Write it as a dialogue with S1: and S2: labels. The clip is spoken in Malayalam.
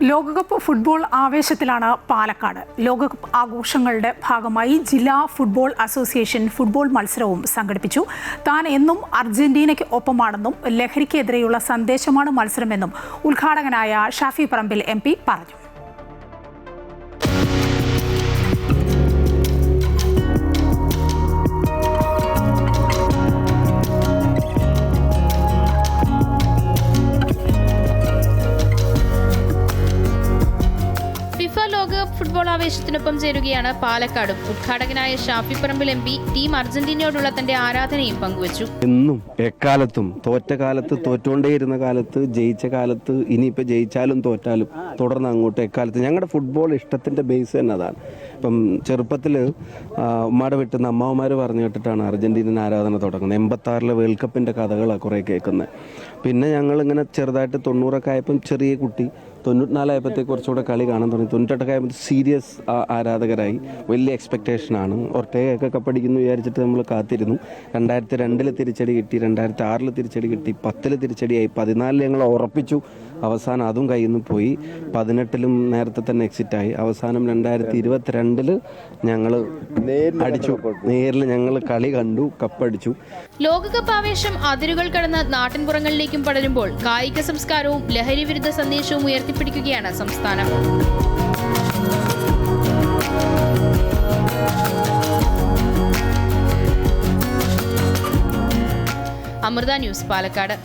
S1: ലോകകപ്പ് ഫുട്ബോൾ ആവേശത്തിലാണ് പാലക്കാട്. ലോകകപ്പ് ആഘോഷങ്ങളുടെ ഭാഗമായി ജില്ലാ ഫുട്ബോൾ അസോസിയേഷൻ ഫുട്ബോൾ മത്സരവും സംഘടിപ്പിച്ചു. താൻ എന്നും അർജന്റീനയ്ക്ക് ഒപ്പമാണെന്നും ലഹരിക്കെതിരെയുള്ള സന്ദേശമാണ് മത്സരമെന്നും ഉദ്ഘാടകനായ ഷാഫി പറമ്പിൽ MP പറഞ്ഞു.
S2: ലോകകപ്പ് ഫുട്ബോൾ ആവേശത്തിനൊപ്പം ചേരുകയാണ് പാലക്കാടും. ഉദ്ഘാടകനായ ഷാഫി പറമ്പിൽ MP ടീം അർജന്റീനയോടുള്ള തന്റെ ആരാധനയും പങ്കുവച്ചു.
S3: എന്നും എക്കാലത്തും തോറ്റ കാലത്ത് തോറ്റുകൊണ്ടേയിരുന്ന കാലത്ത് ജയിച്ച കാലത്ത് ഇനിയിപ്പോൾ ജയിച്ചാലും തോറ്റാലും തുടർന്ന് അങ്ങോട്ട് എക്കാലത്ത് ഞങ്ങളുടെ ഫുട്ബോൾ ഇഷ്ടത്തിൻ്റെ ബേസ് തന്നെ അതാണ്. ഇപ്പം ചെറുപ്പത്തിൽ ഉമ്മാടെ വീട്ടിൽ അമ്മാവന്മാർ പറഞ്ഞു കേട്ടിട്ടാണ് അർജന്റീനൻ ആരാധന തുടങ്ങുന്നത്. 86 വേൾഡ് കപ്പിൻ്റെ കഥകളാണ് കുറേ കേൾക്കുന്നത്. പിന്നെ ഞങ്ങളിങ്ങനെ ചെറുതായിട്ട് 90 ആയപ്പം ചെറിയ കുട്ടി, 94 കുറച്ചുകൂടെ കളി കാണാൻ തുടങ്ങി. 98 സീരിയസ് ആരാധകരായി. വലിയ എക്സ്പെക്റ്റേഷനാണ്. ഒർട്ടേഗയൊക്കെ കപ്പടിക്കുന്നു വിചാരിച്ചിട്ട് നമ്മൾ കാത്തിരുന്നു. 2002 തിരിച്ചടി കിട്ടി, 2006 തിരിച്ചടി കിട്ടി, 10 തിരിച്ചടിയായി, 14 ഞങ്ങൾ ഉറപ്പിച്ചു. അവസാനം അതും കയ്യിൽ നിന്ന് പോയി. 18 നേരത്തെ തന്നെ എക്സിറ്റായി. അവസാനം 2022 ഞങ്ങൾ അടിച്ചു. നേരിൽ ഞങ്ങൾ കളി കണ്ടു, കപ്പടിച്ചു.
S2: ലോകകപ്പ് ആവേശം അതിരുകൾ കടന്ന് നാട്ടിൻപുറങ്ങളിലേക്കും പടരുമ്പോൾ കായിക സംസ്കാരവും ലഹരി വിരുദ്ധ സന്ദേശവും ഉയർത്തിപ്പിടിക്കുകയാണ് സംസ്ഥാനം. അമൃത ന്യൂസ്, പാലക്കാട്.